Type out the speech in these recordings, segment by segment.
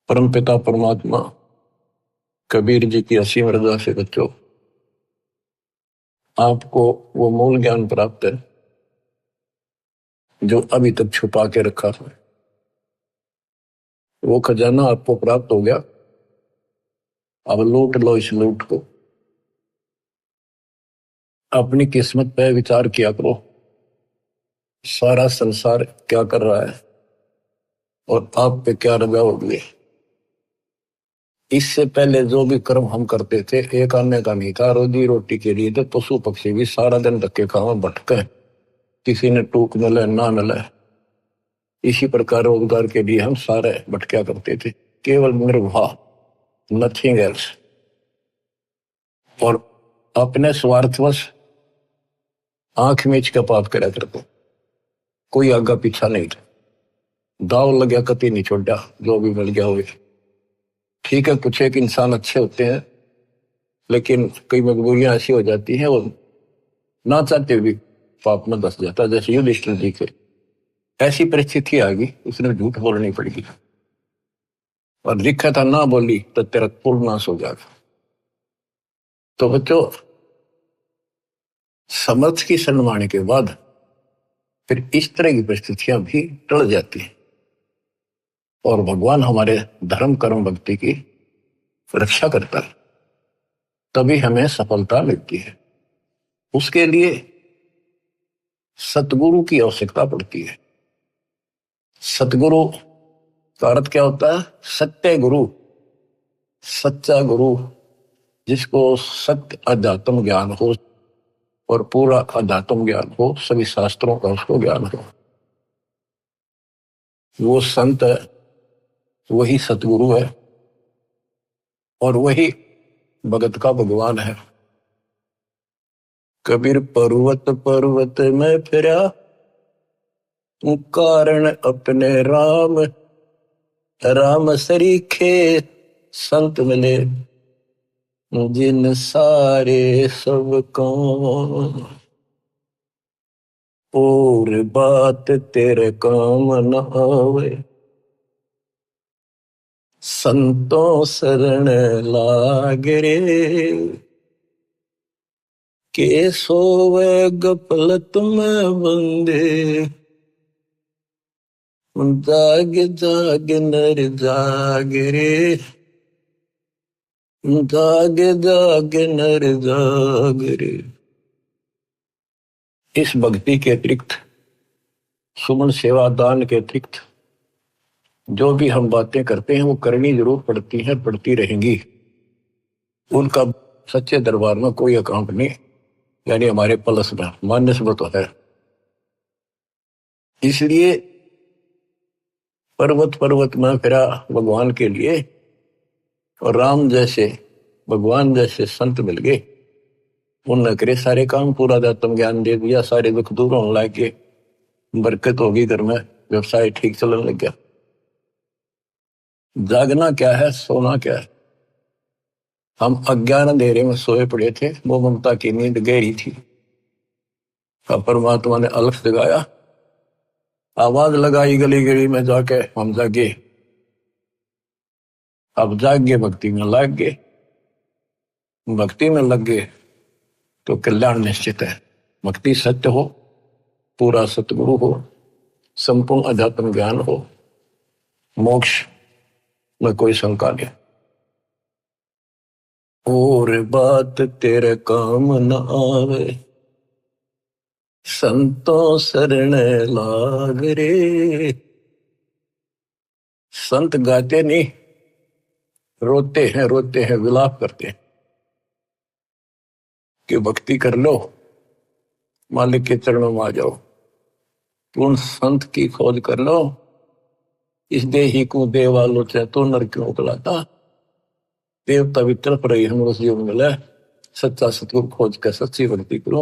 परम पिता परमात्मा कबीर जी की असीम रजा से बच्चों आपको वो मूल ज्ञान प्राप्त है जो अभी तक छुपा के रखा है। वो खजाना आपको प्राप्त हो गया। अब लूट लो इस लूट को। अपनी किस्मत पे विचार किया करो, सारा संसार क्या कर रहा है और आप पे क्या रजा हो गई। इससे पहले जो भी कर्म हम करते थे एक आने का नहीं था, रोजी रोटी के लिए। तो पशु पक्षी भी सारा दिन धक्के खावा भटके, किसी ने टूक मिले ना मिले। इसी प्रकार रोजगार के लिए हम सारे भटका करते थे, केवल निर्वाह, नथिंग एल्स। और अपने स्वार्थवश आंख मीच के पाप करा करते, कोई आगा पीछा नहीं था। दाव लग गया कति नहीं छोड़ा, जो भी मिल गया हुए। ठीक है, कुछ एक इंसान अच्छे होते हैं, लेकिन कई मजबूरियां ऐसी हो जाती हैं वो ना चाहते हुए पाप में धस जाता है। जैसे युधिष्ठिर जी के ऐसी परिस्थिति आ गई, उसने झूठ बोलनी पड़ेगी और लिखा था ना बोली तो तेरा कुल नाश हो जाएगा। तो बच्चों, समर्थ की सन्माने के बाद फिर इस तरह की परिस्थितियां भी टल जाती हैं और भगवान हमारे धर्म कर्म भक्ति की रक्षा करता है, तभी हमें सफलता मिलती है। उसके लिए सतगुरु की आवश्यकता पड़ती है। सतगुरु का अर्थ क्या होता है? सत्य गुरु, सच्चा गुरु, जिसको सत्य अध्यात्म ज्ञान हो और पूरा अध्यात्म ज्ञान हो, सभी शास्त्रों का उसको ज्ञान हो। वो संत है, वही सतगुरु है और वही भगत का भगवान है। कबीर पर्वत पर्वत में फिरा, कारण अपने राम, राम सरीखे संत मिले, जिन सारे सब काम, और बात तेरे काम न आवे, संतों शरण लाग रे, के सोवे गफलत में बंदे, जाग जाग नर जाग रे, जाग जाग नर जाग रे। इस भक्ति के अतिरिक्त, सुमन सेवा दान के अतिरिक्त जो भी हम बातें करते हैं वो करनी जरूर पड़ती हैं, पड़ती रहेंगी। उनका सच्चे दरबार में कोई अकाउंट नहीं, यानी हमारे पलस में मान्य तो है। इसलिए पर्वत पर्वत में फिरा भगवान के लिए, और राम जैसे भगवान जैसे संत मिल गए। उनने करे सारे काम, पूरा आत्म ज्ञान दे दिया, सारे दुख दूर होने लग गए, बरकत होगी घर में, व्यवसाय ठीक चलने लग गया। जागना क्या है, सोना क्या है? हम अज्ञान अंधेरे में सोए पड़े थे, वो ममता की नींद गहरी थी। परमात्मा ने अलख जगाया, आवाज लगाई गली गली में जाके, हम जागे। अब जाग गए, भक्ति में लग गए। भक्ति में लग गए तो कल्याण निश्चित है। भक्ति सत्य हो, पूरा सतगुरु हो, संपूर्ण अध्यात्म ज्ञान हो, मोक्ष में कोई शंका नहीं। और बात तेरे काम न आवे, संतों शरण लाग रे। संत गाते नहीं, रोते हैं, विलाप करते हैं कि भक्ति कर लो, मालिक के चरणों में आ जाओ। तुम संत की खोज कर लो, इस देही को देवालो चाहे तो नर क्यों उकलाता। देवता भी तरफ रही हम उस जीवन मिले, सच्चा सतगुरु खोज कर सच्ची भक्ति करो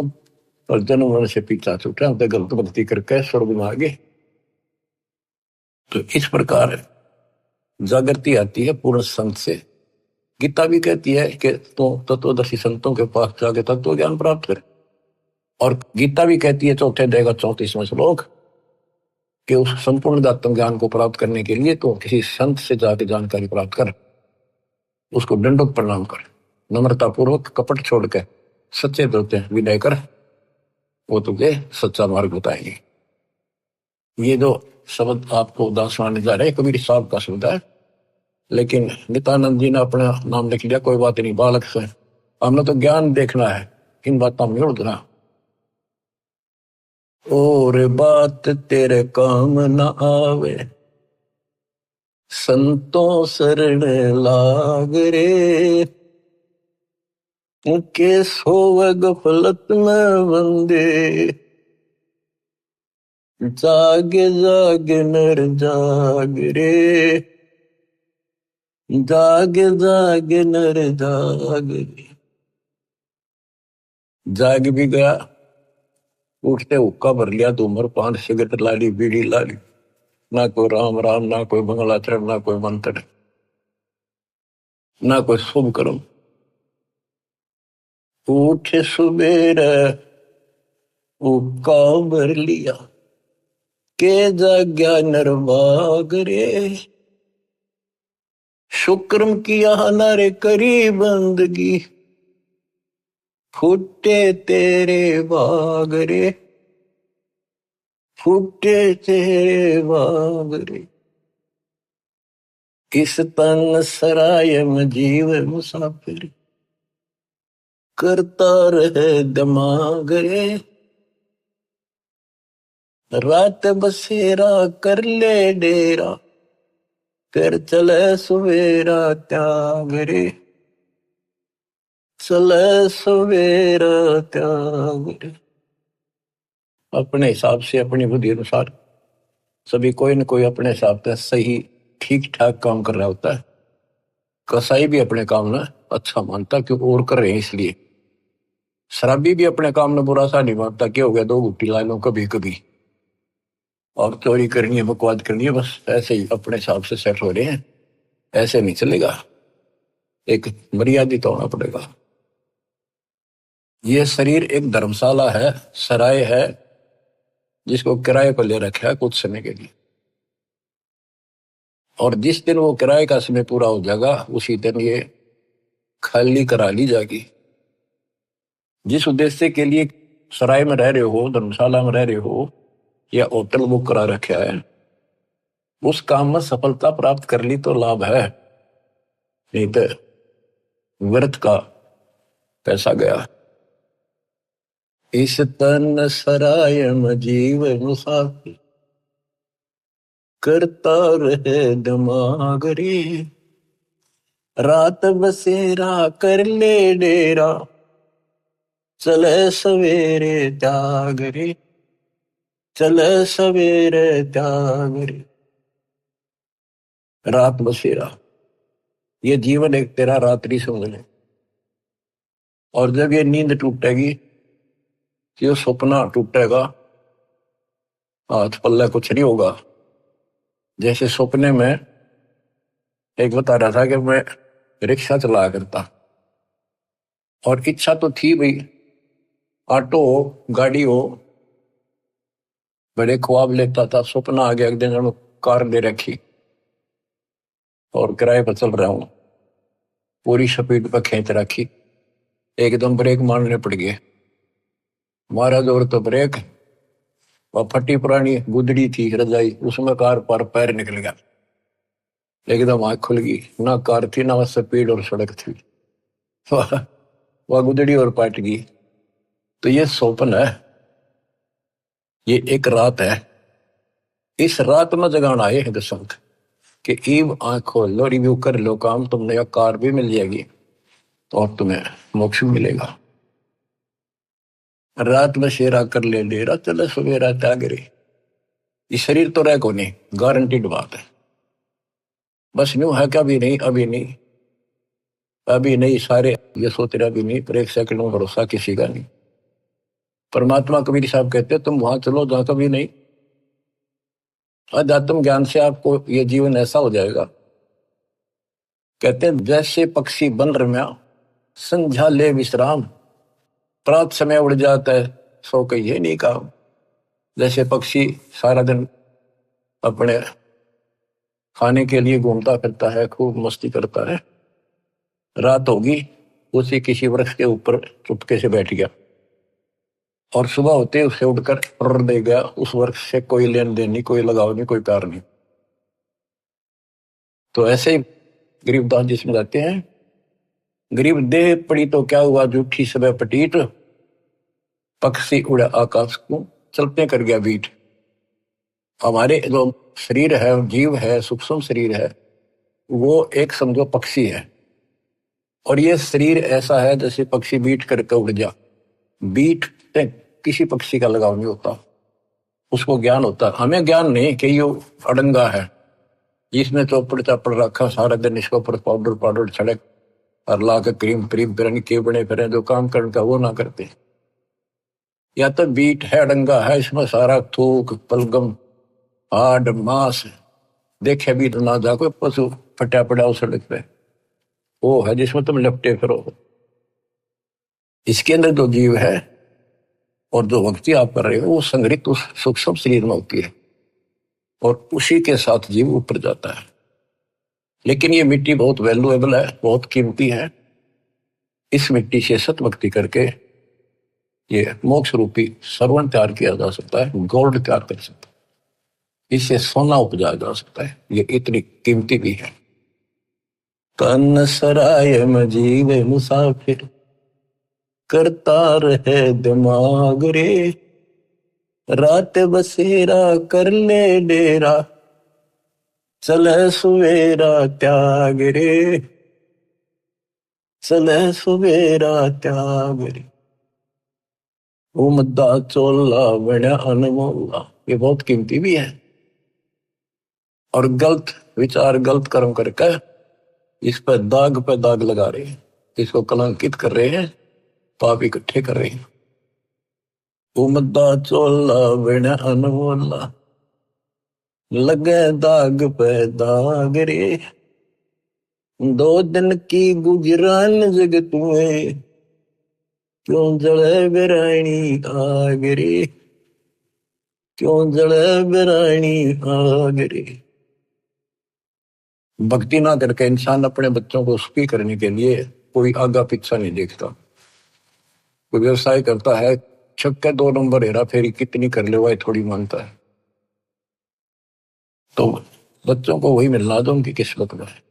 और जन्म मरण से पीछा छूटा, गलत भक्ति करके स्वर्ग में आ गए। तो इस प्रकार जागृति आती है पूर्ण संत से। गीता भी कहती है कि तो तत्वदर्शी संतों के पास जाके तत्व ज्ञान प्राप्त करे। और गीता भी कहती है, चौथे अध्याय का 34वां श्लोक, कि उस संपूर्ण आत्म ज्ञान को प्राप्त करने के लिए तो किसी संत से जाके जानकारी प्राप्त कर, उसको दंडोत प्रणाम कर, नम्रता पूर्वक कपट छोड़ के सच्चे दोते विनय कर, वो तुझे सच्चा मार्ग बताएंगे। ये जो शब्द आपको दास सुनाने जा रहे हैं कबीर साहब का शब्द है, लेकिन नित्यानंद जी ने अपना नाम लिख लिया, कोई बात नहीं, बालक से हमने तो ज्ञान देखना है, इन बातों में उड़ना। और बात तेरे काम न आवे, संतों शरण लाग रे, के सोवे गफलत में बंदे, जागे जागे नर जाग रे, जागे जागे नर जाग रे। जाग भी गया, उठते हुक्का भर लिया, धूमर पान सिगरेट लाली बीड़ी लाली, ना कोई राम राम, ना कोई मंगलाचरण, ना कोई मंत्र, ना कोई शुभ कर्म। उठे सुबेरे हुक्का भर लिया, के जाग्या नरबाग रे, शुक्रम किया नारे करी बंदगी, फूटे तेरे बाग रे, फूटे तेरे बाग रे। इस तन सराय में जीव मुसाफिर, करता रहे दिमाग रे, रात बसेरा कर ले डेरा, फिर चले सवेरा त्याग रे, चले सवेरा त्याग रे। अपने हिसाब से अपनी बुद्धि अनुसार सभी कोई न कोई अपने हिसाब से सही ठीक ठाक काम कर रहा होता है। कसाई भी अपने काम ना अच्छा मानता क्योंकि और कर रहे हैं इसलिए। शराबी भी अपने काम में बुरा सा नहीं मानता, क्या हो गया दो घुट्टी ला लो कभी कभी, और चोरी करनी है बकवाद करनी है, बस ऐसे ही अपने हिसाब से सेट हो रहे हैं। ऐसे नहीं चलेगा, एक मर्यादित होना पड़ेगा। ये शरीर एक धर्मशाला है, सराय है, जिसको किराए पर ले रखा है कुछ समय के लिए, और जिस दिन वो किराए का समय पूरा हो जाएगा उसी दिन ये खाली करा ली जाएगी। जिस उद्देश्य के लिए सराय में रह रहे हो, धर्मशाला में रह रहे हो, या होटल बुक करा रखा है, उस काम में सफलता प्राप्त कर ली तो लाभ है, नहीं तो व्यर्थ का पैसा गया। इस तन सराय में जीव मुसाफिर, करता रहे दिमाग रे, रात बसेरा कर ले डेरा, चले सवेरे त्याग रे, चले सवेरे त्याग रे। रात बसेरा, ये जीवन एक तेरा रात्रि समझ ले, और जब ये नींद टूटेगी, ये सपना टूटेगा, हाथ पल्ला कुछ नहीं होगा। जैसे सपने में एक बता रहा था कि मैं रिक्शा चला करता, और इच्छा तो थी भाई ऑटो हो गाड़ी हो, बड़े ख्वाब लेता था। सपना आ गया एक दिन कार ले रखी और किराए पर चल रहा हूं, पूरी स्पीड पर खींच रखी, एकदम ब्रेक मारने पड़ गए, मारा जोर तो ब्रेक, वह फटी पुरानी गुदड़ी थी रजाई, उसमें कार पर पैर निकल गया, एकदम आंख खुल गई, ना कार थी ना स्पीड और सड़क थी, वह गुदड़ी और पट गई। तो ये स्वप्न है, ये एक रात है। इस रात में जगाना आए हैं संत कि ईब आंख खोल लो, रिव्यू कर लो काम, तुमने यह कार भी मिल जाएगी और तुम्हें मोक्ष मिलेगा। रात में शेरा कर ले डेरा, चले सवेरा त्याग रे। ये शरीर तो रह को नहीं, गारंटीड बात है। बस न्यू है क्या, अभी नहीं, अभी नहीं, अभी नहीं, सारे ये सोच रहे अभी नहीं, पर एक सेकंड में भरोसा किसी का नहीं। परमात्मा कबीर साहब कहते तुम वहां चलो जहां कभी नहीं। अध्यात्म ज्ञान से आपको ये जीवन ऐसा हो जाएगा, कहते हैं जैसे पक्षी बन रम्या, संध्या ले विश्राम, प्रात समय उड़ जाता है, सो कहिए नहीं काम। जैसे पक्षी सारा दिन अपने खाने के लिए घूमता फिरता है, खूब मस्ती करता है। रात होगी, उसी किसी वृक्ष के ऊपर चुपके से बैठ गया और सुबह होते ही उससे उठकर फुर्र दे गया। उस वृक्ष से कोई लेन देन नहीं, कोई लगाव नहीं, कोई प्यार नहीं। तो ऐसे ही गरीबदास जी समझाते हैं, गरीब देह पड़ी तो क्या हुआ, जूठी सब पटीट, पक्षी उड़ा आकाश को, चलते कर गया बीट। हमारे जो शरीर है, जीव है, सूक्ष्म शरीर है, वो एक समझो पक्षी है। और ये शरीर ऐसा है जैसे पक्षी बीट करके उड़ जा। बीट से किसी पक्षी का लगाव नहीं होता, उसको ज्ञान होता है। हमें ज्ञान नहीं कि ये अड़ंगा है, इसमें चौपड़ चापड़ रखा, सारा दिन इसके ऊपर पाउडर पाउडर छड़क और ला के क्रीम क्रीम फिर के बने फिर जो काम करने का वो ना करते। या तो बीट है, अड़ंगा है, इसमें सारा थूक पलगम हाड मांस देखे भी तो ना जा, कोई पशु फटा पड़ा उस सड़क पे, वो है जिसमें तुम लपटे फिरो। इसके अंदर जो जीव है और जो भक्ति आप कर रहे हो, वो संग्रहित उस सूक्ष्म शरीर में होती है और उसी के साथ जीव ऊपर जाता है। लेकिन ये मिट्टी बहुत वैल्यूएबल है, बहुत कीमती है। इस मिट्टी से सत भक्ति करके ये मोक्ष रूपी सरवण तैयार किया जा सकता है, गोल्ड तैयार कर सकता है, इससे सोना उपजाया जा सकता है। ये इतनी कीमती भी है। तन सराय में जीवे मुसाफिर, करता रहे दिमाग रे, रात बसेरा कर ले डेरा, चले सवेरा त्याग रे, चले सवेरा त्याग रे। उमदा चोला बड़ा अनमोला, ये बहुत कीमती भी है। और गलत विचार गलत कर्म करके इस पर दाग लगा रहे हैं, इसको कलंकित कर रहे हैं, पाप इकट्ठे कर रहे हैं। उमदा चोला बड़ा अनमोला, लगे दाग पे दाग रे, 2 दिन की गुजरान जगत में, क्यों जले बिरानी आग रे, क्यों जले बिरानी आग रे। भक्ति ना करके इंसान अपने बच्चों को सुखी करने के लिए कोई आगा पीछा नहीं देखता। कोई व्यवसाय करता है, छक्के 2 नंबर हेरा फेरी कितनी कर ले, वही थोड़ी मानता है। तो बच्चों को वही मिलना जो उनकी किस्मत में है।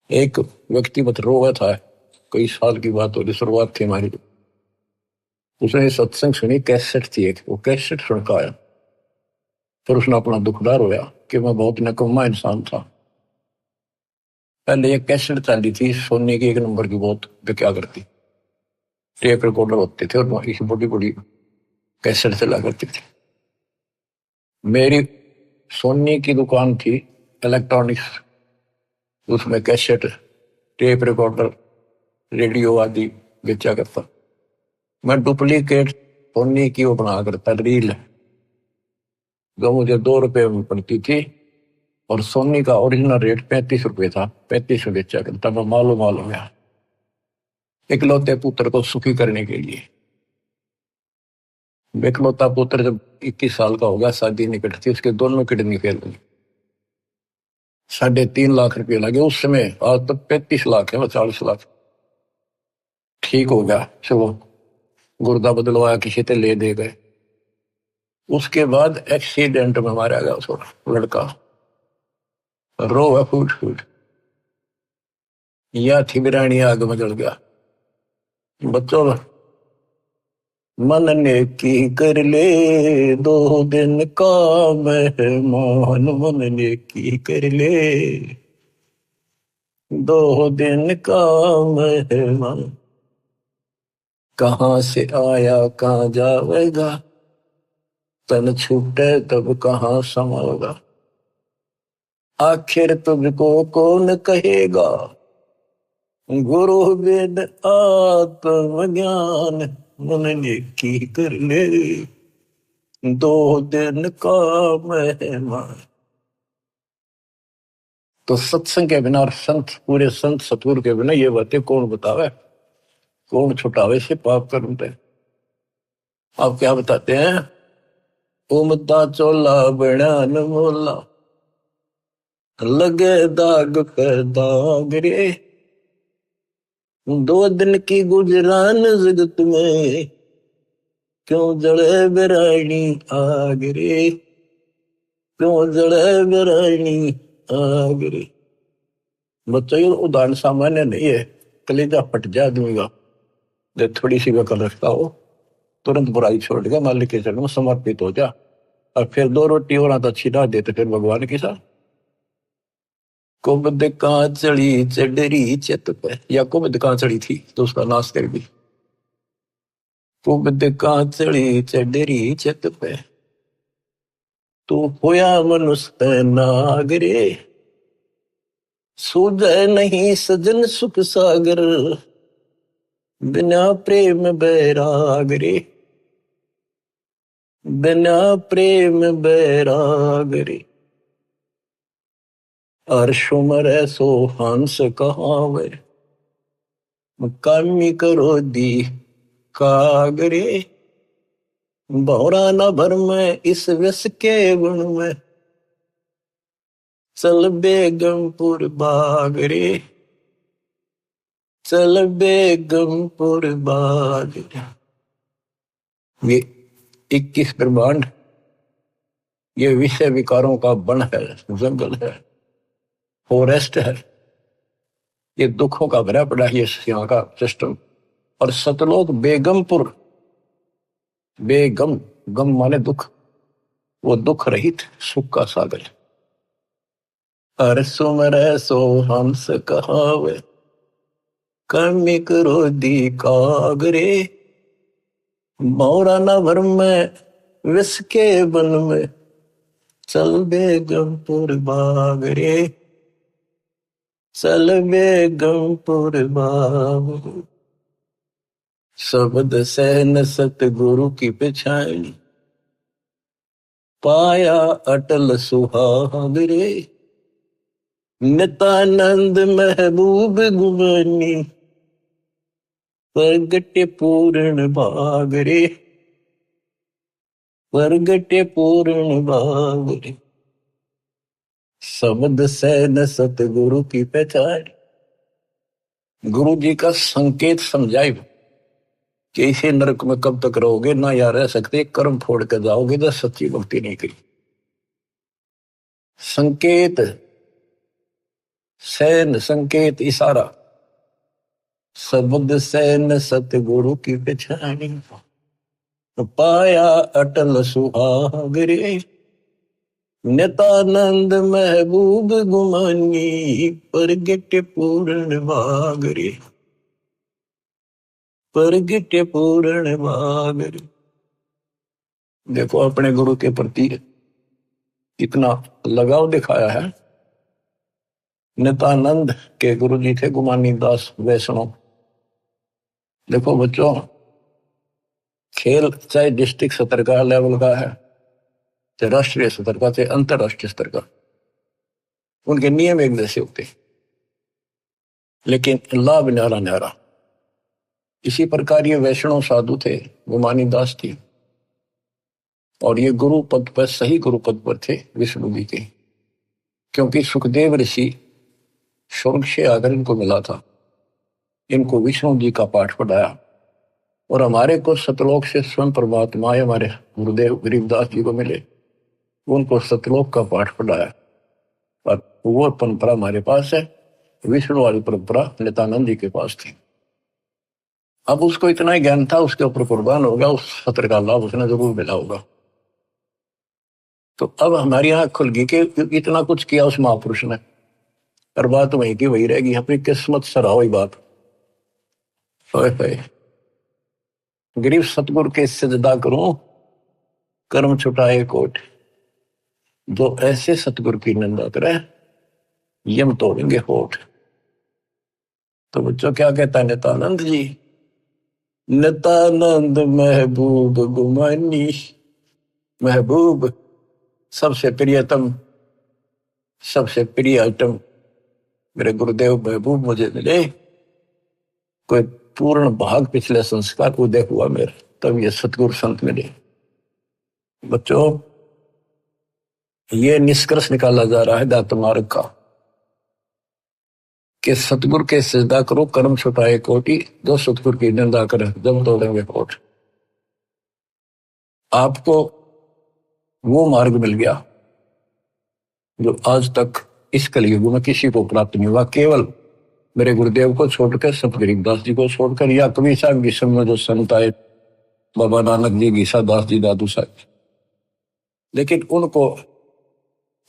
एक व्यक्ति मत रोवा था, कई साल की बात हो रही, शुरुआत थी हमारी। उसने सत्संग सुनी, कैसेट थी एक, वो कैसेट सुन का आया। फिर उसने अपना दुखदार होया कि मैं बहुत नकम्मा इंसान था। पहले एक कैसेट चली थी सोने की, 1 नंबर की, बहुत क्या करती, टेप रिकॉर्डर होते थे और इस बड़ी बड़ी कैसेट चला करती थी। मेरी सोनी की दुकान थी इलेक्ट्रॉनिक्स, उसमें कैसेट, टेप रिकॉर्डर, रेडियो आदि बेचा करता। मैं डुप्लीकेट सोनी की वो बना करता रील, जो मुझे 2 रुपए में पड़ती थी, और सोनी का ओरिजिनल रेट 35 रुपए था, 35 में बेचा करता। मैं मालूम हो गया, इकलौते पुत्र को सुखी करने के लिए। इकलौता पुत्र जब 21 साल का होगा, शादी निकट थी, उसके दोनों किडनी फेल हुई, 3.5 लाख रुपए लगे उस समय। आज तक 35 लाख है, 40 लाख। ठीक हो गया, चलो गुर्दा बदलवाया, किसी से ले दे गए। उसके बाद एक्सीडेंट में मारा गया उसका लड़का, रो है फूट फूट, या थिबरानी आग में जल गया। बच्चों, मन ने की कर ले 2 दिन का मेहमान, मन ने की कर ले 2 दिन का मेहमान, कहाँ से आया कहाँ जाएगा, तन छूटे तब कहाँ समाएगा, आखिर तुझको कौन कहेगा, गुरु वेद आत्मज्ञान, मन ने की कर ले 2 दिन का मेहमान। तो सत्संग के बिना और संत, पूरे संत सतगुरु के बिना ये बातें कौन बतावे, कौन छुटावे से पाप कर्म पे। आप क्या बताते हैं, उमता चोला बनान मोला, लगे दाग पे दाग रे। दो दिन की गुजरान जगत में, क्यों जड़े बेरानी आग रे, क्यों जड़े बेरानी आग रे। बच्चों ये उदाहरण सामान्य नहीं है, कलेजा फट जाए आदमी का। जब थोड़ी सी वकल रखता हो, तुरंत बुराई छोड़ के मालिक के चरणों में समर्पित हो जा, और फिर दो रोटी और तो छिड़ा देते फिर भगवान के साथ। कुबद कांचड़ी चढ़ी चित पे, या कुबद कांचड़ी थी तो उसका नाश कर दी। कुबद कांचड़ी चढ़ी चित पे, तू होया मनुष्य नागरे। सूझे नहीं सजन सुख सागर, बिना प्रेम बैराग रे, बिना प्रेम बैराग रे। अर्शुमर सो हंस कहावे, कामी करो दी कागरे। बहुरा न भर में इस विष के गुण में, चल बेगमपुर बाग रे, चल बेगमपुर बाग रे। ये 21 ब्रह्मांड, ये विषय विकारों का वन है, जंगल है, फॉरेस्ट है। ये दुखों का भरा पड़ा है ये यहाँ का सिस्टम। और सतलोक बेगमपुर, बेगम, गम माने दुख, वो दुख रहित सुख का सागर। हर सुमर सो हंस कहावे, कमी करो दी कागरे। मौरा न भर में विष के वन में, चल बेगमपुर बाग रे, चल बेगमपुर बाग। शब्द सहन सतगुरु की पिछाड़ी, पाया अटल सुहाग रे। नितानंद महबूब गुमानी, प्रगटे पूर्ण भाग रे, प्रगटे पूर्ण भाग रे। शब्द सहन सतगुरु की पहचान, गुरु जी का संकेत समझाए कि इसे नरक में कब तक रहोगे, ना यार रह सकते, कर्म फोड़ कर जाओगे तो सच्ची भक्ति नहीं करी। संकेत, सैन संकेत इशारा, शब्द सैन सतगुरु की पहचानी, पाया अटल सुहाग रे। नितानंद महबूब गुमानी, प्रगट पूर्ण भाग रे, प्रगट पूर्ण भाग रे। देखो अपने गुरु के प्रति कितना लगाव दिखाया है। नितानंद के गुरु जी थे गुमानी दास वैष्णव। देखो बच्चों, खेल चाहे डिस्ट्रिक्ट स्तर का लेवल का है, चाहे राष्ट्रीय स्तर का, चाहे अंतरराष्ट्रीय स्तर का, उनके नियम एक जैसे होते, लेकिन लाभ न्यारा न्यारा। इसी प्रकार ये वैष्णव साधु थे, गुमानी दास थी, और ये गुरु पद पर, सही गुरु पद पर थे विष्णु जी के। क्योंकि सुखदेव ऋषि स्वर्ग से आकर इनको मिला था, इनको विष्णु जी का पाठ पढ़ाया, और हमारे को सतलोक से स्वयं परमात्मा हमारे गुरुदेव गरीबदास जी को मिले, उनको सतलोक का पाठ पढ़ाया। और वो परंपरा हमारे पास है, विष्णु वाली परंपरा नित्यानंद जी के पास थी। अब उसको इतना ही ज्ञान था, उसके ऊपर कुर्बान होगा, उस सत्र का लाभ उसने जरूर मिला होगा। तो अब हमारी आंख खुल गई कि इतना कुछ किया उस महापुरुष ने, और बात वही की वही रहेगी। अपनी किस्मत सराहो ही बात। गरीब सतगुरु के सजदा करूं, कर्म छुटाए कोट। जो ऐसे सतगुरु की निंदा करे, यम तोड़ेंगे होठ। तो बच्चों क्या कहता है नित्यानंद जी? नित्यानंद महबूब गुमानी, महबूब सबसे प्रियतम, सबसे प्रिय आइटम मेरे गुरुदेव महबूब मुझे मिले। कोई पूर्ण भाग पिछले संस्कार उदय हुआ मेरा, तब ये सतगुरु संत मिले। बच्चों ये निष्कर्ष निकाला जा रहा है दात मार्ग का कि सतगुरु के सजदा करो, कर्म छुपाए कोटि, जो सतगुरु की निंदा करे जब तोड़ेंगे कोट। आपको वो मार्ग मिल गया जो आज तक इस कलयुग में किसी को प्राप्त नहीं हुआ, केवल मेरे गुरुदेव को छोड़कर, संत गरीबदास जी को छोड़कर, या कबीर साहब की समय में जो संत आए, बाबा नानक जी, गीसा दास जी, दादू साहब, लेकिन उनको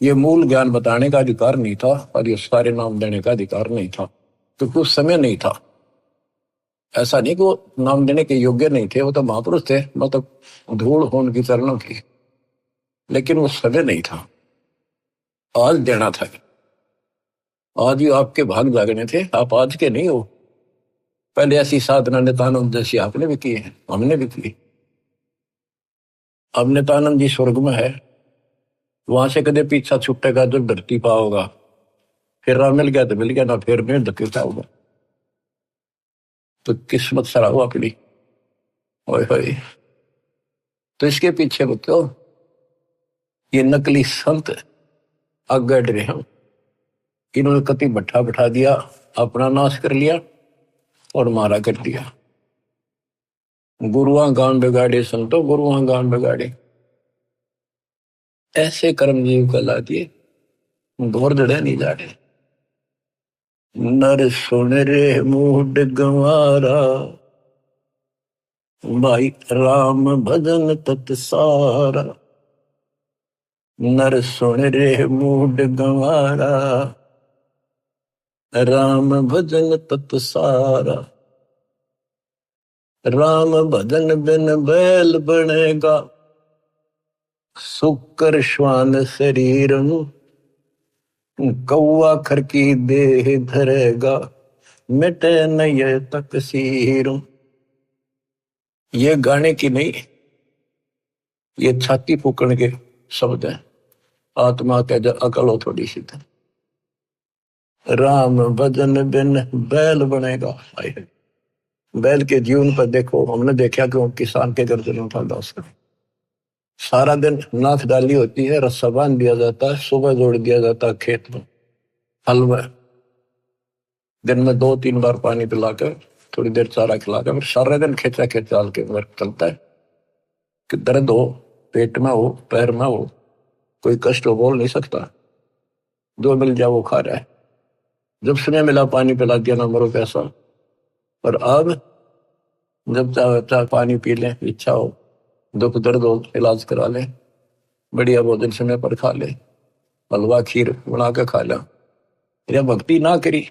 ये मूल ज्ञान बताने का अधिकार नहीं था और ये सारे नाम देने का अधिकार नहीं था, क्योंकि उस समय नहीं था। ऐसा नहीं कि वो नाम देने के योग्य नहीं थे, वो तो महापुरुष थे, मतलब धूल हो उनकी चरणों की, लेकिन वो समय नहीं था। आज देना था, आज ही आपके भाग जागने थे, आप आज के नहीं हो। पहले ऐसी साधना नित्यानंद जैसी आपने भी की है, हमने भी की। अब नित्यानंद जी स्वर्ग में है, वहां से कदे पीछा छुटेगा जो धरती पाओगा, फिर राह मिल गया तो मिल गया, ना फिर में धकेलता होगा। तो किस्मत सराहो अपनी। ओए होए, तो इसके पीछे बच्चों ये नकली संत आगे रहे हैं, इन्होंने कति भट्ठा बैठा दिया, अपना नाश कर लिया और मारा कर दिया। गुरुआ गान बिगाड़े संतो, गुरुआ गान बिगाड़े, ऐसे कर्म जीव कला दिए, घोर जड़े नहीं जा रहे। नर सुन रे मूड गंवारा, भाई राम भजन तत सारा। नर सुन रे मूड गंवारा, राम भजन तत सारा। राम भजन बिन बैल बनेगा, सुकर श्वान शरीर, कौआ खर की देह धरेगा, मिटे नय तक सीर। ये गाने की नहीं, ये छाती फूकने के शब्द हैं। आत्मा के जो अकल हो थोड़ी सी, राम भजन बिन बैल बनेगा। बैल के जीवन पर देखो, हमने देखा कि किसान के गर्दन उठाता उसका, सारा दिन नाथ डाली होती है, रस्सा बांध दिया जाता है, सुबह जोड़ दिया जाता है खेत में, हल में, दिन में 2-3 बार पानी पिलाकर, थोड़ी देर चारा खिलाकर, फिर सारा दिन खेचा खेचाल के वर्क चलता है कि दर्द हो, पेट में हो, पैर में हो, कोई कष्ट हो, बोल नहीं सकता, जो मिल जाए वो खा रहा है। जब समय मिला पानी पिला दिया, ना मरो पैसा। और अब जब चाहे पानी पी ले, इच्छा हो, दुख दर्द हो, इलाज करा ले, बढ़िया भोजन समय पर खा ले, हलवा खीर बना के खा ले। या भक्ति ना करी,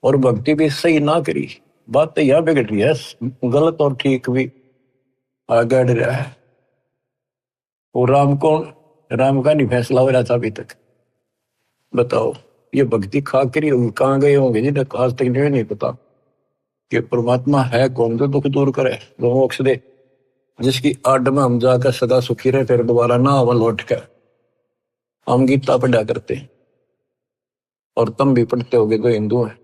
और भक्ति भी सही ना करी, बात तो यह बिगड़ रही है, गलत और ठीक भी आगे रहा है। वो राम कौन, राम का नहीं फैसला हो रहा था अभी तक। बताओ, ये भक्ति खा कर ही कहाँ गए होंगे जिन्हें आज तक नहीं पता कि परमात्मा है कौन, जो दुख दूर करे, जो मोक्ष दे, जिसकी आड़ में हम जाकर सदा सुखी रहे, फिर दोबारा ना आवा लौट कर। हम गीता पढ़ा करते, और तुम भी पढ़ते होगे जो हिंदू है,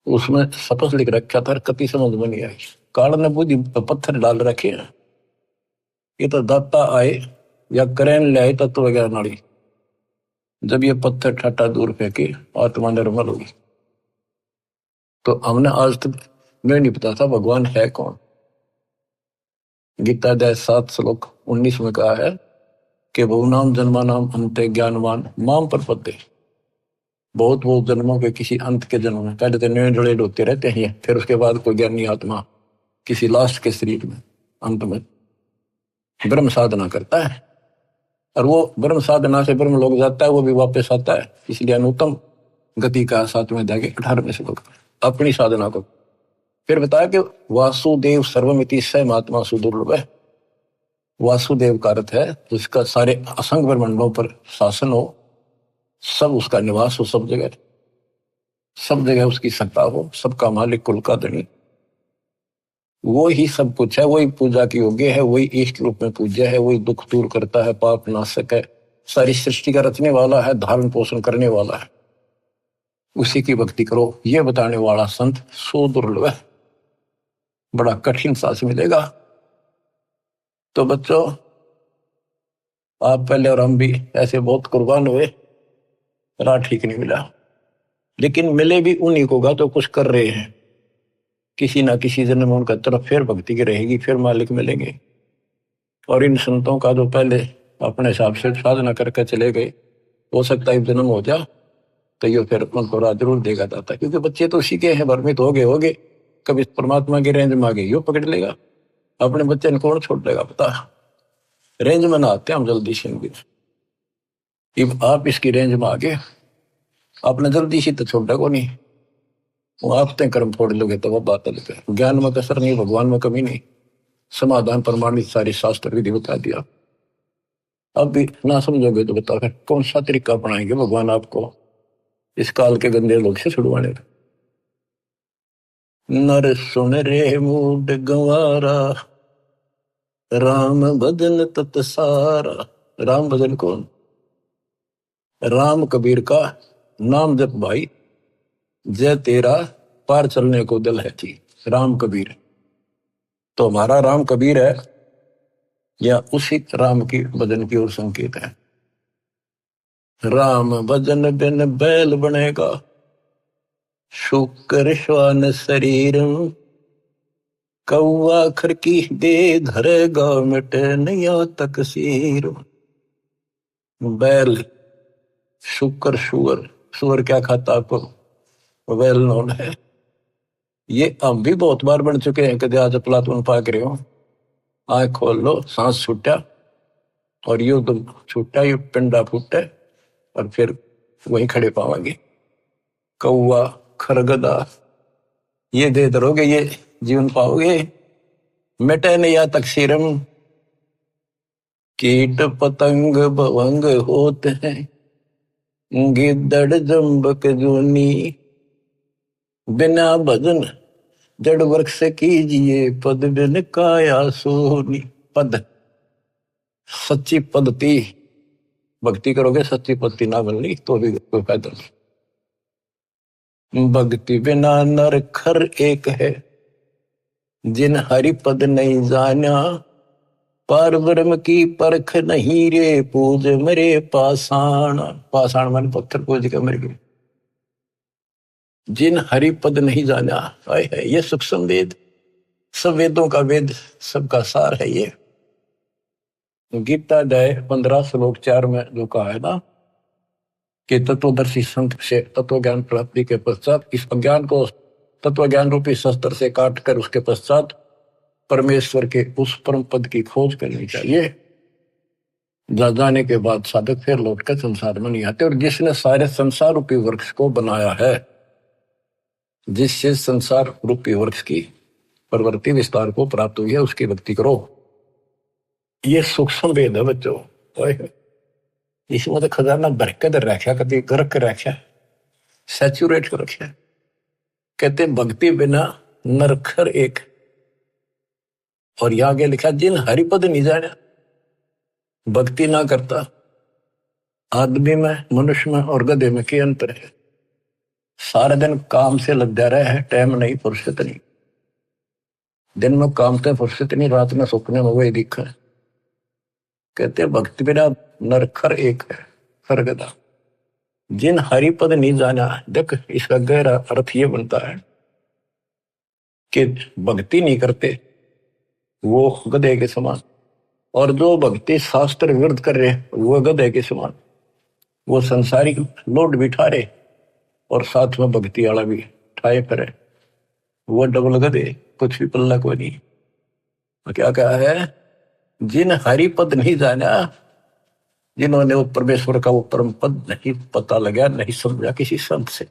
उसमें शपथ लिख रखा था, कति समझ में नहीं आई। काल ने बुद्धि पत्थर डाल रखे हैं, ये तो दाता आए या करें ले आए तत्व ज्ञान नाड़ी, जब ये पत्थर ठाटा दूर फेंके आत्मा निर्मल होगी। तो हमने आज तक मैं नहीं पता था भगवान है कौन। गीता अध्याय 7 श्लोक 19 में कहा है कि बहुनाम जन्मानाम अंते ज्ञानवान माम प्रपद्ये। बहुत जन्मों के किसी अंत के जन्म में, पहले तो नए जड़े होते रहते हैं, फिर उसके बाद कोई ज्ञानी आत्मा किसी लास्ट के शरीर में अंत में ब्रह्म साधना करता है, और वो ब्रह्म साधना से ब्रह्म लोग जाता है, वो भी वापस आता है। इसलिए अनुत्तम गति का 7वें अध्याय के 18वें श्लोक अपनी साधना को फिर बताया कि वासुदेव सर्वमिति स महात्मा सुदुर्लभ है। वासुदेव का अर्थ है जिसका सारे असंग ब्रह्मांडों पर शासन हो, सब उसका निवास हो, सब जगह उसकी सत्ता हो, सबका मालिक, कुल का धनी, वो ही सब कुछ है, वही पूजा की योग्य है, वही इष्ट रूप में पूज्य है, वही दुख दूर करता है, पाप नाशक है, सारी सृष्टि का रचने वाला है, धारण पोषण करने वाला है, उसी की भक्ति करो, ये बताने वाला संत सो दुर्लभ है, बड़ा कठिन सांस मिलेगा। तो बच्चों, आप पहले और हम भी ऐसे बहुत कुर्बान हुए, राह ठीक नहीं मिला। लेकिन मिले भी उन्हीं को गा तो कुछ कर रहे हैं। किसी ना किसी जन्म में उनका तरफ फिर भक्ति की रहेगी, फिर मालिक मिलेंगे। और इन संतों का जो पहले अपने हिसाब से साधना करके चले गए, हो सकता है जन्म हो जा तो ये फिर उनको राह जरूर देगा दाता, क्योंकि बच्चे तो उसी के हैं, भ्रमित हो गए कभी परमात्मा की रेंज में आ गए यो पकड़ लेगा। अपने बच्चे ने कौन छोड़ देगा पता। रेंज में ना आते हम जल्दी से इनकी। आप इसकी रेंज में आगे आपने जल्दी से तो छोड़ा को नहीं, वो आप ते कर्म फोड़ लोगे तो वो बात अलग है। ज्ञान में कसर नहीं, भगवान में कमी नहीं, समाधान प्रमाणित सारी शास्त्र विधि बता दिया। अब भी ना समझोगे तो बता फिर कौन सा तरीका अपनाएंगे भगवान आपको इस काल के गंदे लोग से छुड़वाने का। नर सुन रे मूड गंवारा, राम भजन तत सारा। राम भजन कौन? राम कबीर का नाम जप भाई, जय तेरा पार चलने को दिल है थी। राम कबीर तो हमारा राम कबीर है या उसी राम की भजन की ओर संकेत है। राम भजन बिन बैल बनेगा, शुक्र श्वान शरीर। कौआ खर की दे धरेगा, मिटे नया तकसीर। बैल, शुक्र, सुअर। सुअर क्या खाता आपको वेल नोन है। ये हम भी बहुत बार बन चुके हैं। कभी आज प्लाटून पाक रहे हो, आंख खोल लो, सांस छूटा और यू तो छूटा, यू पिंडा फूटा और फिर वहीं खड़े पावांगे। कौआ, खरगदा, ये दे धरोगे ये जीवन पाओगे। मिटे नया तकसीरम, कीट पतंग भवंग होते हैं, गिद्दड़ जम्बक जूनी। बिना भजन जड़ वृक्ष कीजिए, पद बिन काया सोनी। पद सच्ची पद्धति, भक्ति करोगे सच्ची पद्धति ना बननी तो भी कोई फायदा नहीं। भक्ति बिना नर खर एक है, जिन हरि पद नहीं जाना। पार ब्रह्म की परख नहीं रे, पूज मरे पाषाण। पाषाण मन पत्थर पूज के मर गए। जिन हरि पद नहीं जाना, है ये सूक्ष्म वेद, सब वेदों का वेद, सबका सार है ये। गीता अध्याय 15 श्लोक 4 में जो कहा है ना कि तत्वदर्शी संत से तत्व ज्ञान प्राप्ति के पश्चात इस अज्ञान को तत्व ज्ञान रूपी शस्त्र से काट कर उसके पश्चात परमेश्वर के उस परम पद की खोज करनी चाहिए। जाने के बाद साधक फिर लौटकर संसार में नहीं आते। और जिसने सारे संसार रूपी वृक्ष को बनाया है, जिससे संसार रूपी वृक्ष की प्रवृत्ति विस्तार को प्राप्त हुई है, उसकी भक्ति करो। ये सूक्ष्म वेद है बच्चों। इसमें तो खजाना भर के रखा, कभी गर्क रखा, सैचुरेट कर रखा। कहते भक्ति बिना नरखर एक। और यहां आगे लिखा जिन हरिपद नहीं जाना, भक्ति ना करता। आदमी में, मनुष्य में और गधे में क्या अंतर है? सारा दिन काम से लग जा रहा है, टाइम नहीं, फुर्सत नहीं। दिन में काम से फुर्सत नहीं, रात में सुपने में वही दिखा है। कहते भक्ति बिना नरखर एक है, खरगदा। जिन हरिपद नहीं जाना, देख इसका गहरा अर्थ ये बनता है कि भक्ति नहीं करते वो गधे के समान, और जो भक्ति शास्त्र विरुद्ध कर रहे वो गधे के समान। वो संसारिक लोड भी ठारे और साथ में भक्ति वाला भी ठाए फिरे, वो डबल गधे, कुछ भी पल्ला कोई नहीं। तो क्या कहा है? जिन हरिपद नहीं जाना, जिन्होंने वो परमेश्वर का वो परम पद नहीं पता लगा, नहीं समझा किसी संत से।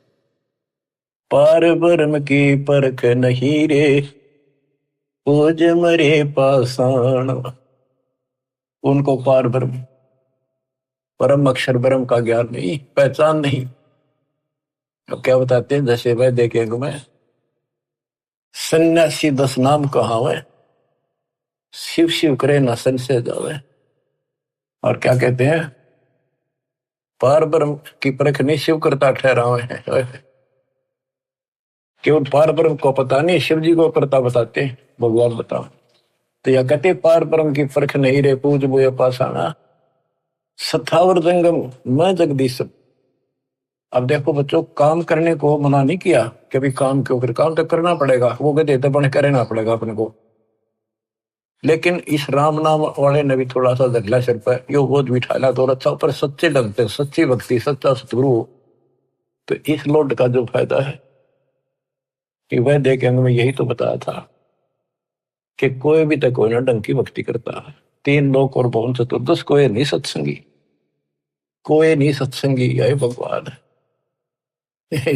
पार ब्रह्म की परख नहीं रे, पूज मरे पाषाण। उनको पार ब्रह्म, परम अक्षर ब्रह्म का ज्ञान नहीं, पहचान नहीं। तो क्या बताते हैं? जैसे वह देखेंगे मैं सन्यासी 10 नाम कहा हुए, शिव शिव करे न संशय जावे। और क्या कहते हैं? पार ब्रह्म की परख नहीं, शिव करता ठहरा हुए हैं। केवल पार ब्रह्म को पता नहीं, शिव जी को करता बताते हैं, भगवान बताओ। तो यह कहते पार ब्रह्म की परख नहीं रे, पूज बोए पाषाणा। सत्तावर जंगम मैं जगदीश। अब देखो बच्चों, काम करने को मना नहीं किया कि भी काम क्यों कर, काम तो करना पड़ेगा, वो गधे तो बने करना पड़ेगा अपने को। लेकिन इस राम नाम वाले ने भी थोड़ा सा धरला सिर पर, यो बोझ बिठाया तो अच्छा, पर सच्चे ढंग से सच्ची भक्ति सच्चा सतगुरु, तो इस लोड का जो फायदा है कि वह देखे हमें यही तो बताया था कि कोई भी तो कोई ना ढंग की भक्ति करता है। तीन लोक और भवन चतुर्दश, कोई नहीं सत्संगी, कोई नहीं सत्संगी, यही भगवान है।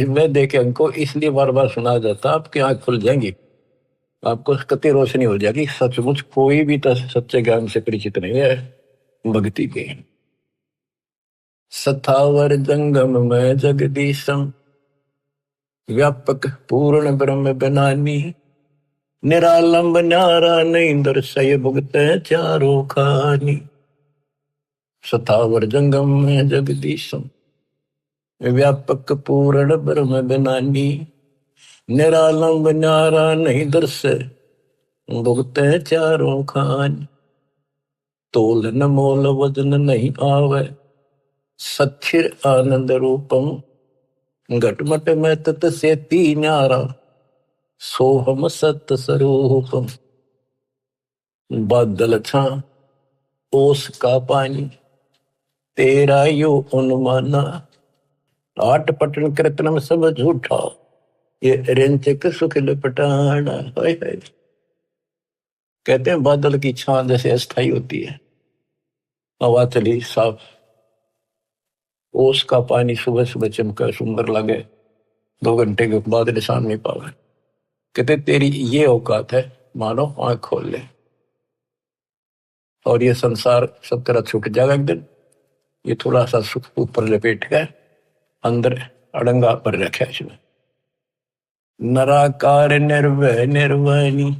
मैं देखे हमको इसलिए बार बार सुना जाता, आपकी आंख खुल जाएंगी, आपको कति रोशनी हो जाएगी। सचमुच कोई भी तो सच्चे ज्ञान से परिचित नहीं है भक्ति के। सथावर जंगम में जगदीशम, व्यापक पूर्ण ब्रह्म बनानी, निरालंब न्यारा नहीं दर्शय भुगत चारों खानी। सथावर जंगम में जगदीशम, व्यापक पूर्ण ब्रह्म बनानी, निरालंब न्यारा नहीं दर्शय भुगत चारों खानी। तोल न मोल वजन नहीं आवे, सच्चिर आनंद रूपम, घटमट में तत से न्यारा, सोहम सत स्वरूपम। बादल छा ओस का पानी, तेरा यो अनुमाना, आठ पटन कृतनम सब झूठा, ये रेंचक सुख लपटाना। कहते हैं बादल की छां जैसे अस्थाई होती है, हवा चली साफ, ओस का पानी सुबह सुबह चमका सुंदर लगे, 2 घंटे के बाद निशान नहीं पावे। कहते तेरी ये औकात है, मानो आंख खोल ले और ये संसार सब तरह छूट जाएगा एक दिन। ये थोड़ा सा सुख ऊपर लपेट के अंदर अड़ंगा पर रखा इसमें। नराकार निर्भय निर्वाणी,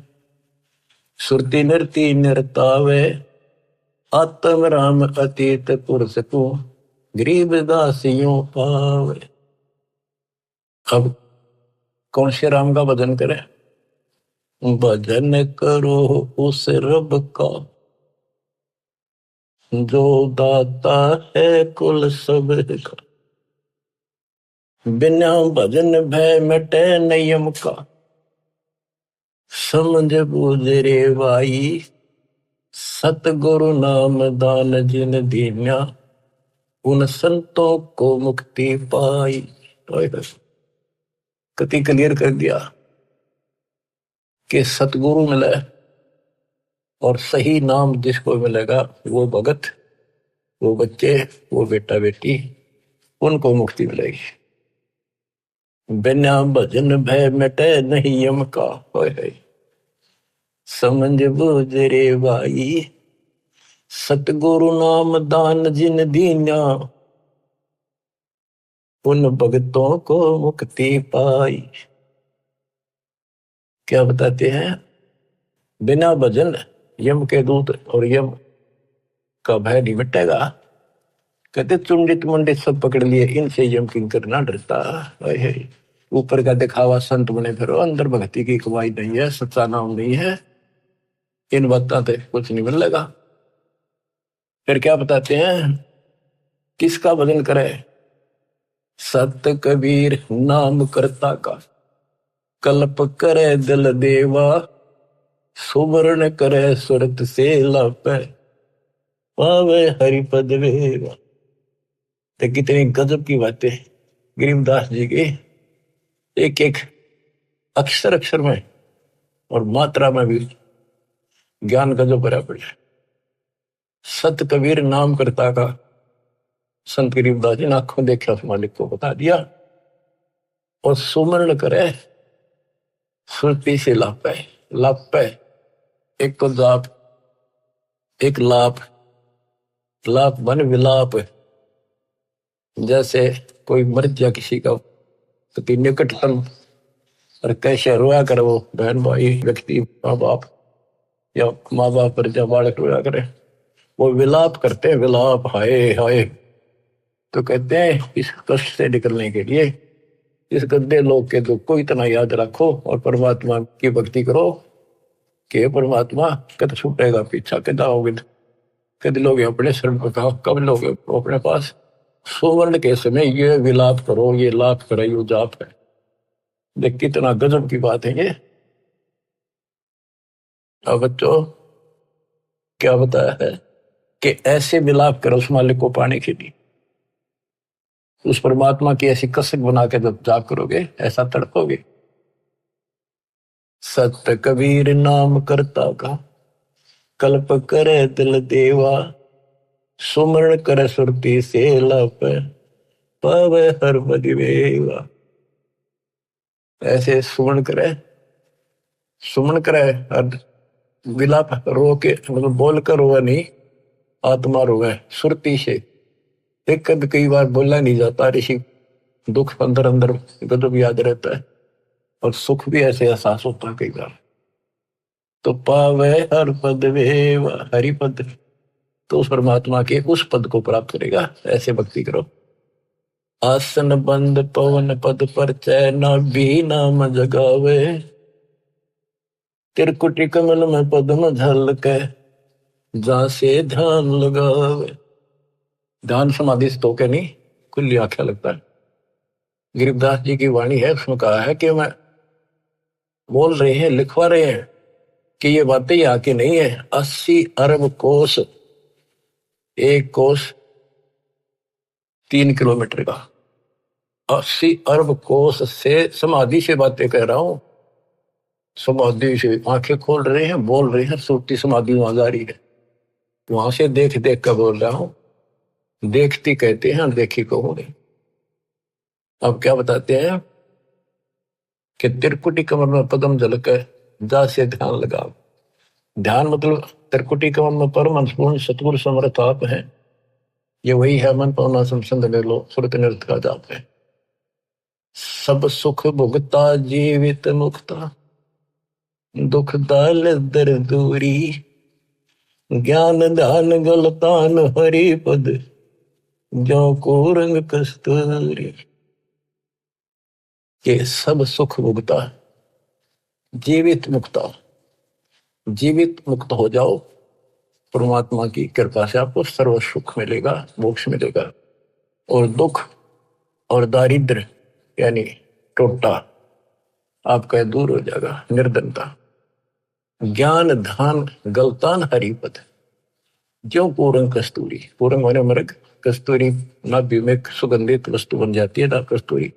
सुरति नृति नृतावे, आत्म राम अतीत पुरुष को, गरीब दासियों पावे। अब कौन से राम का भजन करे? भजन करो उस रब का, जो दाता है कुल सब का। बिना भजन भय मिटे नियम का, समझ बूझ रे भाई, सतगुरु नाम दान जिन दीन्या, उन संतों को मुक्ति पाई। कति क्लियर कर दिया कि सतगुरु मिले और सही नाम जिसको मिलेगा वो भगत, वो बच्चे, वो बेटा बेटी, उनको मुक्ति मिलेगी। बिना भजन भय मिटे नहीं यम का, समझ बूझ रे भाई, सतगुरु नाम दान जिन दीन्या, उन भगतों को मुक्ति पाई। क्या बताते हैं? बिना भजन यम के दूत और यम का भय नहीं मिटेगा। कहते चुंडित मुंडित सब पकड़ लिए, इनसे यम किंकर ना डरता। ऊपर का दिखावा संत बने फिरो, अंदर भक्ति की कमाई नहीं है, सच्चा नाम नहीं है, इन बातों से कुछ नहीं मिलेगा। फिर क्या बताते हैं? किसका भजन करे? सत कबीर नाम करता का, कल्प करे दिल देवा, सुवर्ण करे सुरत से लापे, पावे हरिपद वेवा। तो कितनी गजब की बातें गरीबदास जी की, एक एक अक्षर अक्षर में और मात्रा में भी ज्ञान का जो बराबर है। सत कबीर नाम करता का, संत गरीबदास जी ने आंखों देखा उस मालिक को बता दिया। और सुमरण करे सुरती से लापे, लापे एक तो जाप, एक लाप, लाप मन विलाप। जैसे कोई मर जा किसी का तो निकटतम और कैसे रोया करे वो बहन भाई व्यक्ति, माँ बाप या माँ बाप पर जब बालक रोया करे, वो विलाप करते हैं, विलाप हाय हाय। तो कहते हैं इस कष्ट से निकलने के लिए इस गंदे लोग के दुख को इतना याद रखो और परमात्मा की भक्ति करो कि परमात्मा कद छूटेगा पीछा के दाओगे। कभी लोग अपने शरण पर कहा, कब लोग अपने पास सुवर्ण के समय ये विलाप करो, ये लाप कराइयो जाप है। देख कितना गजब की बात है ये। अब बच्चों क्या बताया है कि ऐसे विलाप करो उस मालिक को पाने के लिए, उस परमात्मा की ऐसी कसक बना के जब जाप करोगे ऐसा तड़पोगे। सत्य कबीर नाम करता का, कल्प करे दिल देवा, सुमरण कर सुरती से लप, पावे हर बदिवेवा। ऐसे सुमरण करे और विलाप रो के, मतलब बोल कर रोवा नहीं, आत्मा रोवे सुरती से। एक कभी कई बार बोला नहीं जाता, ऋषि दुख अंदर अंदर गजब याद रहता है और सुख भी ऐसे एहसास होता है कई बार। तो पावे हर पद वेव, हरि पद, तो उस परमात्मा के उस पद को प्राप्त करेगा। ऐसे भक्ति करो। आसन बंद पवन पद पर चैना भी नाम जगावे, त्रिकुटी कमल में पद्म झलके, जहां से ध्यान लगावे। ध्यान समाधि से तो क्या नहीं, खुली आंखें लगता है। गरीबदास जी की वाणी है, उसमें कहा है कि मैं बोल रहे हैं, लिखवा रहे हैं कि ये बातें यहाँ की नहीं है। 80 अरब कोस, एक कोस 3 किलोमीटर का, 80 अरब कोस से समाधि से बातें कह रहा हूं। समाधि से आंखें खोल रहे हैं, बोल रहे हैं, सूती समाधि वहां जा रही है, वहां से देख देख कर बोल रहा हूं। देखती कहते हैं, देखी कहूंगे। अब क्या बताते हैं कि त्रिकुटी कमर में पदम झलक है, जा से ध्यान लगाओ। ध्यान मतलब त्रिकुटी कमर में परम पूर्ण सतगुरु समर्थ आप है। ये वही है मन पवना संसंद ले लो, सुरत नृत्य का जाप है। सब सुख भुगता जीवित मुक्ता, दुख दाल दर दूरी, ज्ञान दान गलतान हरि पद, जो को रंग कस्तूरी। ये सब सुख भुगता, जीवित मुक्ता, जीवित मुक्त हो जाओ। परमात्मा की कृपा से आपको सर्व सुख मिलेगा, मोक्ष मिलेगा। और दुख और दारिद्र यानी टोटा आपका दूर हो जाएगा, निर्धनता। ज्ञान धान गलतान हरिपद, जो पूरंग कस्तूरी। पूरंग माने मृग, कस्तूरी नाभि में सुगंधित वस्तु बन जाती है ना कस्तूरी,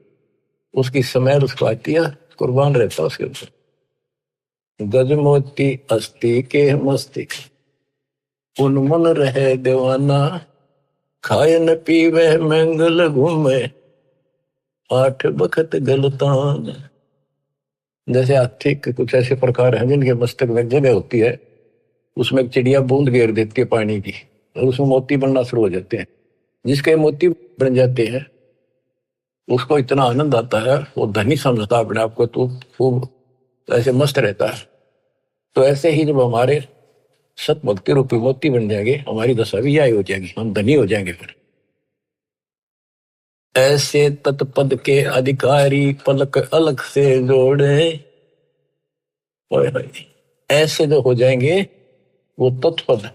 उसकी समय उसको आती है, कुर्बान रहता है उसके ऊपर। गजमोती अस्थि के मस्तिक, उन्मन रहे दीवाना, खाए न पीवे मंगल घूमे, 8 बखत गलतान। जैसे हाथी के कुछ ऐसे प्रकार हैं जिनके मस्तक में जगह होती है, उसमें एक चिड़िया बूंद घेर देती है पानी की और उसमें मोती बनना शुरू हो जाते हैं। जिसके मोती बन जाते हैं उसको इतना आनंद आता है, वो धनी समझता है अपने आप को, तो खूब ऐसे मस्त रहता है। तो ऐसे ही जब हमारे सत भक्ति रूपी मोती बन जाएंगे, हमारी दशा भी यही हो जाएगी, हम धनी हो जाएंगे। फिर ऐसे तत्पद के अधिकारी पलक अलग से जोड़े, ऐसे जो हो जाएंगे वो तत्पद,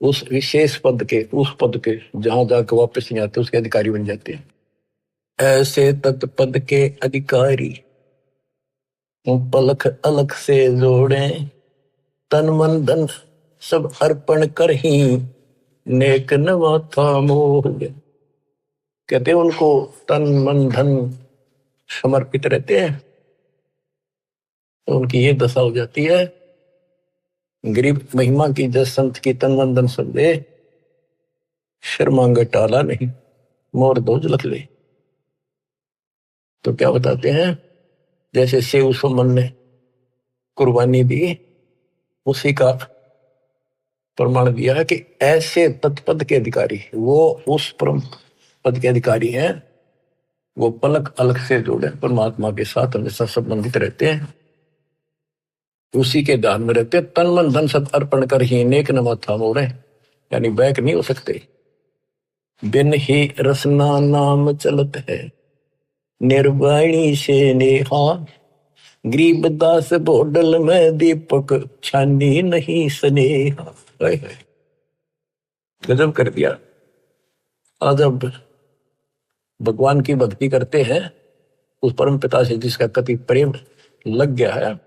उस विशेष पद के, उस पद के जहां जाकर वापस नहीं आते, उसके अधिकारी बन जाते हैं। ऐसे तत्पद के अधिकारी पलक अलग से जोड़े, तन मन धन सब अर्पण कर ही, नेक नवा था मोह। कहते हैं उनको तन मन धन समर्पित रहते हैं, तो उनकी ये दशा हो जाती है। गरीब महिमा की जस संत की तन मन धन सब दे, शर्मांग टाला नहीं, मोर दोज लख ले। तो क्या बताते हैं, जैसे सेव सुमन ने कुर्बानी दी, उसी का प्रमाण दिया है कि ऐसे तत्पद के अधिकारी, वो उस परम पद के अधिकारी हैं, वो पलक अलग से जुड़े परमात्मा के साथ हमेशा संबंधित रहते हैं, उसी के ध्यान में रहते हैं। तन मन धन सब अर्पण कर ही नेक न माथा मोड़े, यानी बैक नहीं हो सकते। बिन ही रसना नाम चलत है, निर्वाणी से नेहा, गरीबदास बोडल में दीपक छानी नहीं स्नेहा। गजब कर दिया। आज अब भगवान की भक्ति करते हैं, उस परम पिता से जिसका कति प्रेम लग गया है,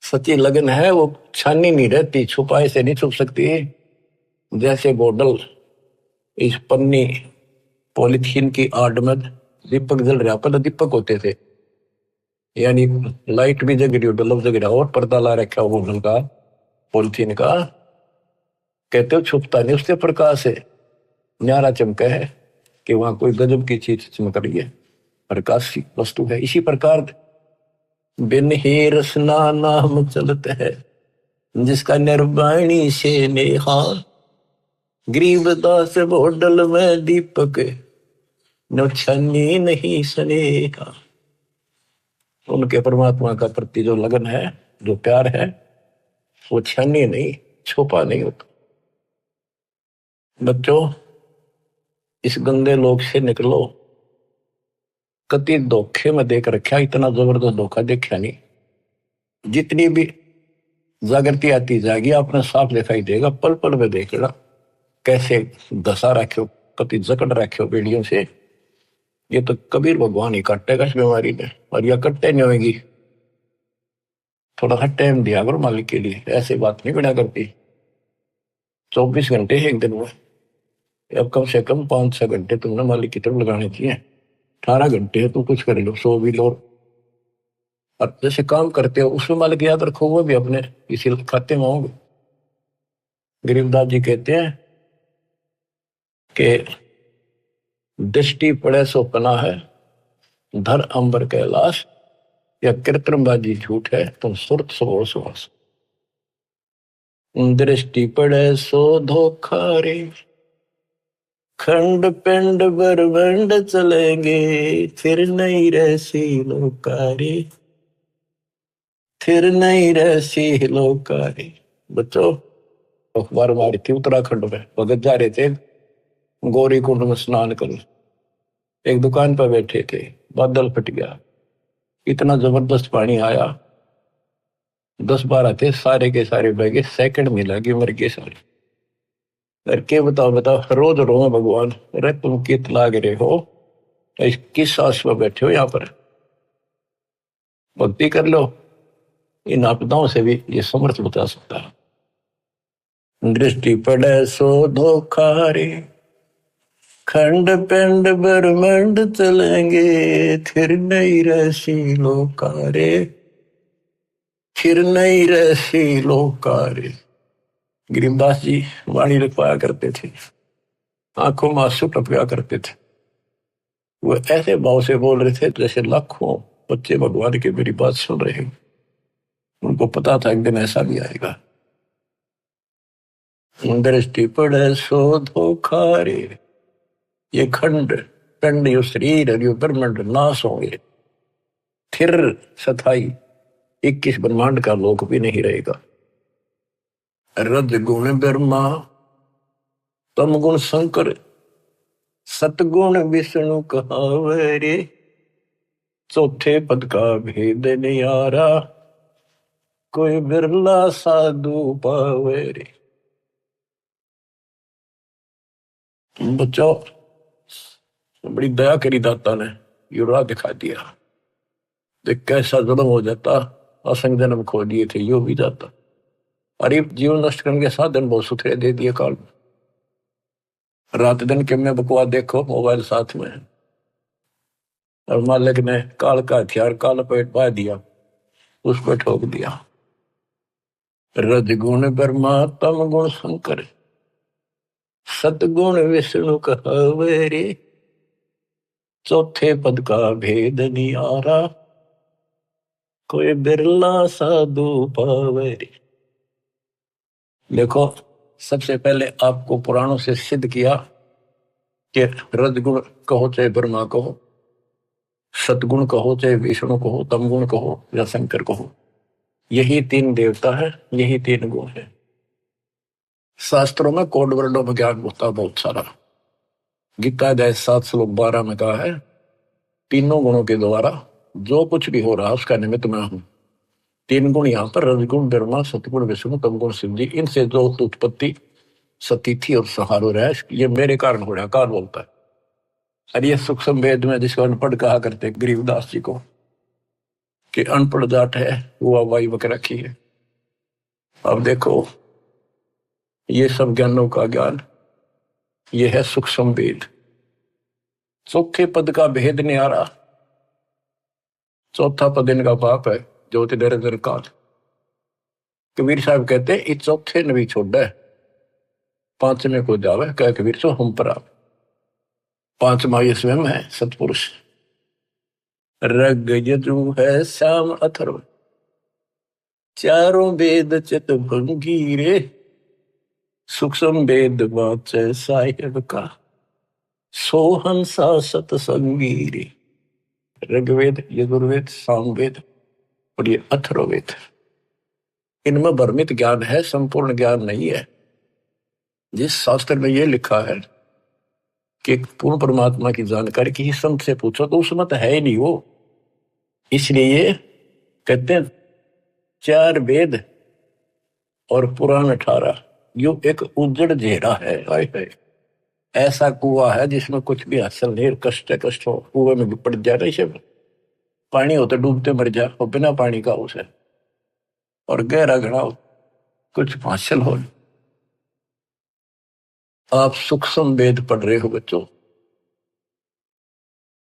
सच्ची लगन है, वो छानी नहीं रहती, छुपाए से नहीं छुप सकती। जैसे बोतल इस पन्नी पॉलिथीन की आड़ में दीपक जल रहा, पहले दीपक होते थे, यानी लाइट भी जग रही हो, बल्ब जग रहा हो, और पर्दा ला रखा हो बोतल का, पॉलिथीन का, कहते हो छुपता नहीं उसके प्रकाश से, न्यारा चमका है कि वहां कोई गजब की चीज चमक रही है, प्रकाश की वस्तु है। इसी प्रकार बिन ही रसना नाम चलते है, जिसका निर्वाणी से नेहा, गरीबदास बोडल में दीपक न छन्नी नहीं स्नेहा। उनके परमात्मा का प्रति जो लगन है, जो प्यार है, वो छन्नी नहीं, छुपा नहीं होता। बच्चों, इस गंदे लोक से निकलो। कति धोखे में देख रखा, इतना जबरदस्त धोखा देखा नहीं। जितनी भी जागृति आती जाएगी, आपने साफ दिखाई देगा, पल पल में देखना कैसे दशा रखो, कति जकड़ रखो बेड़ियों से। ये तो कबीर भगवान ही काटेगा इस बीमारी में, और यह कट्टे नहीं होगी। थोड़ा सा टाइम दिया करो मालिक के लिए, ऐसी बात नहीं बिना करती। 24 घंटे एक दिन में, अब कम से कम 5-6 घंटे तुमने मालिक की तरफ लगाने चाहिए। 18 घंटे है, तुम कुछ कर लो, सो भी लो, और जैसे काम करते हो उसमें मालिक याद रखो, वो भी अपने इसी खाते में होंगे। गरीबदास जी कहते हैं कि दृष्टि पड़े सो पना है, धर अंबर कैलाश, या कृत्रिमबाजी झूठ है, तुम सुरत सो सुहास। दृष्टि पड़े सो धोखा रे, खंड पिंड बरबंड चलेंगे, फिर नहीं रहसी लोकारी, फिर नहीं रहसी लोकारी। बच्चों, अखबार मारी थी उत्तराखंड में, भगत जा रहे थे गौरी कुंड में स्नान कर, एक दुकान पर बैठे थे, बादल फट गया, इतना जबरदस्त पानी आया, 10-12 थे, सारे के सारे बह गए, सेकंड मिला कि मर गए सारे। करके बताओ बताओ, रोज रो भगवान, अरे तुम कित लाग रहे हो, किस आस में बैठे हो यहाँ पर, भक्ति कर लो। इन आपदाओं से भी ये समर्थ बता सकता है। दृष्टि पड़े सो धोखा रे, खंड पिंड ब्रह्मंड चलेंगे, फिर नहीं रहसी लोकारे, फिर नहीं रहसी लोकारे। गरीबदास जी वाणी लिखवाया करते थे, आंखों में आंसू टपका करते थे। वो ऐसे भाव से बोल रहे थे जैसे लाखों बच्चे भगवान की मेरी बात सुन रहे हैं। उनको पता था एक दिन ऐसा भी आएगा। दृष्टि पड़े सो धोखा रे, ये खंड पिंड, यो शरीर, यो ब्रह्मांड नाश होंगे, फिर सथाई 21 ब्रह्मांड का लोक भी नहीं रहेगा। रज गुण ब्रह्मा, तम गुण शंकर, सतगुण विष्णु कहावे रे, चौथे पद का भेद नियारा, कोई बिरला साधु पावे रे। बच्चों, बड़ी दया करी दाता ने, ये राह दिखा दिया। देख कैसा जन्म हो जाता, असंग जन्म खो दिए थे, यो भी जाता। अरे जीवन नष्ट करने के साधन बहुत सुथरे दे दिए काल में। रात दिन के में बकवास देखो, मोबाइल साथ में है, और मालिक ने काल का हथियार काल पेट पा दिया, उस पर ठोक दिया। रजगुण ब्रह्मा, तम गुण शंकर, सतगुण विष्णु कहावे रे, चौथे पद का भेद नियारा, कोई बिरला साधु पावे रे। देखो, सबसे पहले आपको पुराणों से सिद्ध किया कि रजगुण कहो चाहे ब्रह्मा कहो, सतगुण कहो चाहे विष्णु कहो, तमगुण कहो या शंकर कहो, यही 3 देवता है, यही 3 गुण है। शास्त्रों में कोड वर्डों में ज्ञान होता बहुत सारा। गीता अध्याय 7 श्लोक 12 में कहा है, तीनों गुणों के द्वारा जो कुछ भी हो रहा उसका निमित्त मैं हूं। 3 गुण यहाँ पर, रजगुण ब्रह्मा, सतगुण विष्णु, तमगुण शिव जी, इनसे जो उत्पत्ति सतीथी और सहारो रह, ये मेरे कारण हो रहा, कार बोलता है। और ये सुख संवेद में जिसको अनपढ़ कहा करते गरीबदास जी को, कि अनपढ़ जाट है वो हवाई बक रखी है। अब देखो ये सब ज्ञानों का ज्ञान, ये है सुख संवेद। चौथे पद का भेद न्यारा, चौथा पद इनका पाप है, ज्योति निरंजन काल। कबीर साहब कहते हैं इस चौथे ने भी छोड़ा है, पांचवें को जावे कह कबीर सो हम पर आप। पांचवा ये स्वयं है सतपुरुष। रग यजु है श्याम अथर्व, चारों वेद चित भंगीरे, सूक्ष्म वेद वाचे साहिब का, सोहंसा सतसंगी रे। ऋग्वेद, यजुर्वेद, सामवेद और ये अथर्ववेद, इनमें भ्रमित ज्ञान है, संपूर्ण ज्ञान नहीं है। जिस शास्त्र में ये लिखा है कि पूर्ण परमात्मा की जानकारी किसी संत से पूछो तो उसमें तो है ही नहीं वो। इसलिए ये कहते हैं 4 वेद और पुराण 18, यो एक उजड़ घेरा है। हाय हाय, ऐसा कुआ है जिसमें कुछ भी हासिल नहीं, कष्ट कष्ट हो, कुएं में पड़ जाए ना, इसे पानी हो तो डूबते मर जाए, और बिना पानी का उसे, और गहरा घड़ा हो, कुछ हासिल हो। आप सूक्ष्म वेद पढ़ रहे हो बच्चों।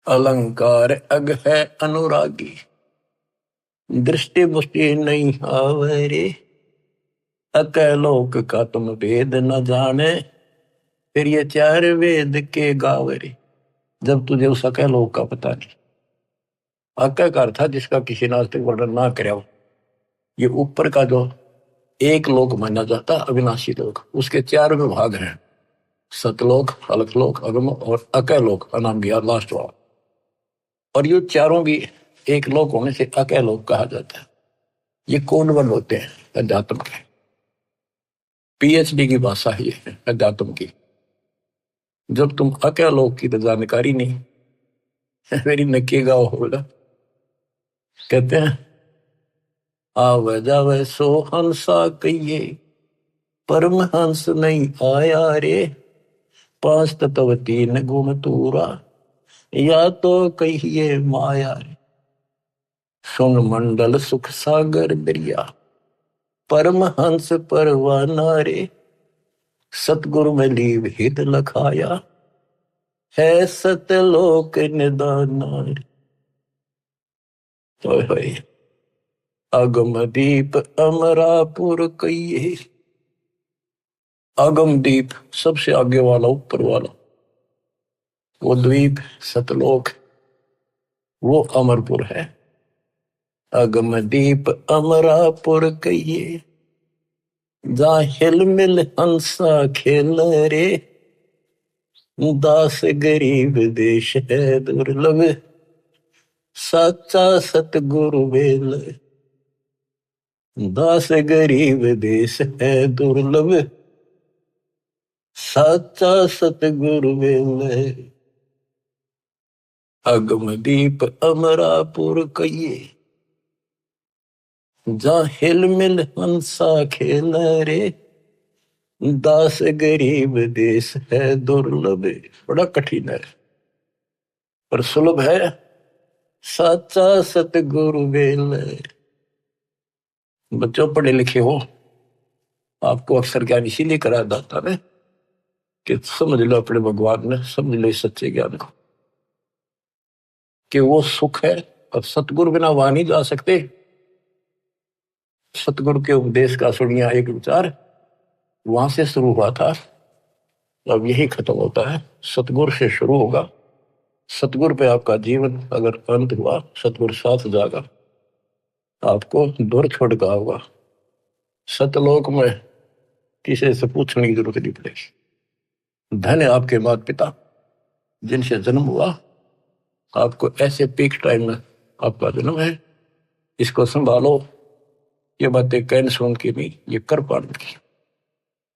अलंकार अग है अनुरागी, दृष्टि मुष्टि नहीं आवरे, अकलोक का तुम वेद न जाने, फिर ये 4 वेद के गावरे। जब तुझे उस अकलोक का पता नहीं, अककार था जिसका किसी ने आज तक वर्णन ना कराया हो। ये ऊपर का जो एक लोक माना जाता अविनाशी लोक, उसके 4 विभाग हैं, सतलोक, अलकलोक, अगम और अकलोक, अनाम गया लास्ट वाला। और ये चारों भी एक लोक होने से अकलोक कहा जाता है। ये कोनवन होते हैं अध्यात्म के, पीएचडी की भाषा ही है अध्यात्म की। जब तुम अकलोक की तो जानकारी नहीं, मेरी नक्की गाँव होगा। कहते हैं आवे जावे सो हंसा कहिए, परमहंस नहीं आया रे, 5 तत्व 3 गुण तूरा, या तो कहिए माया रे। सुन मंडल सुख सागर दरिया, परमहंस परवाना रे, सतगुरु में लीव हित लखाया, है सतलोक निदाना रे। अगम दीप अमरापुर कहिए, अगम दीप सबसे आगे वाला, ऊपर वाला, वो द्वीप सतलोक, वो अमरपुर है। अगम दीप अमरापुर कहिए, जा हिल मिल हंसा खेल रे, दास गरीब देश है दुर्लभ, सच्चा सतगुरु बेल। दास गरीब देश है दुर्लभ, सच्चा सतगुरु बेल। अगम दीप अमरापुर कहिए, जा हिल मिल हंसा खेल रे, दास गरीब देश है दुर्लभ। बड़ा कठिन है पर सुलभ है, सच्चा सतगुरु बेल। बच्चों पढ़े लिखे हो, आपको अक्सर ज्ञान इसीलिए करा जाता है कि समझ लो अपने भगवान ने, समझ लो इस सच्चे ज्ञान को, कि वो सुख है और सतगुरु बिना वहां नहीं जा सकते। सतगुरु के उपदेश का सुनिया एक विचार वहां से शुरू हुआ था, अब यही खत्म होता है, सतगुरु से शुरू होगा। सतगुरु पे आपका जीवन अगर अंत हुआ, सतगुरु साथ जागा, आपको दूर छोड़ का होगा। सतलोक में किसी से पूछने की जरूरत नहीं पड़ेगी। धन्य आपके माता पिता जिनसे जन्म हुआ, आपको ऐसे पीक टाइम में आपका जन्म है, इसको संभालो। ये बातें कहने सुन की नहीं, ये कर पाने की।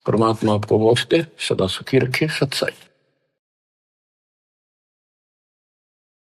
परमात्मा आपको मोक्ष दे, सदा सुखी रखे। सत्साई।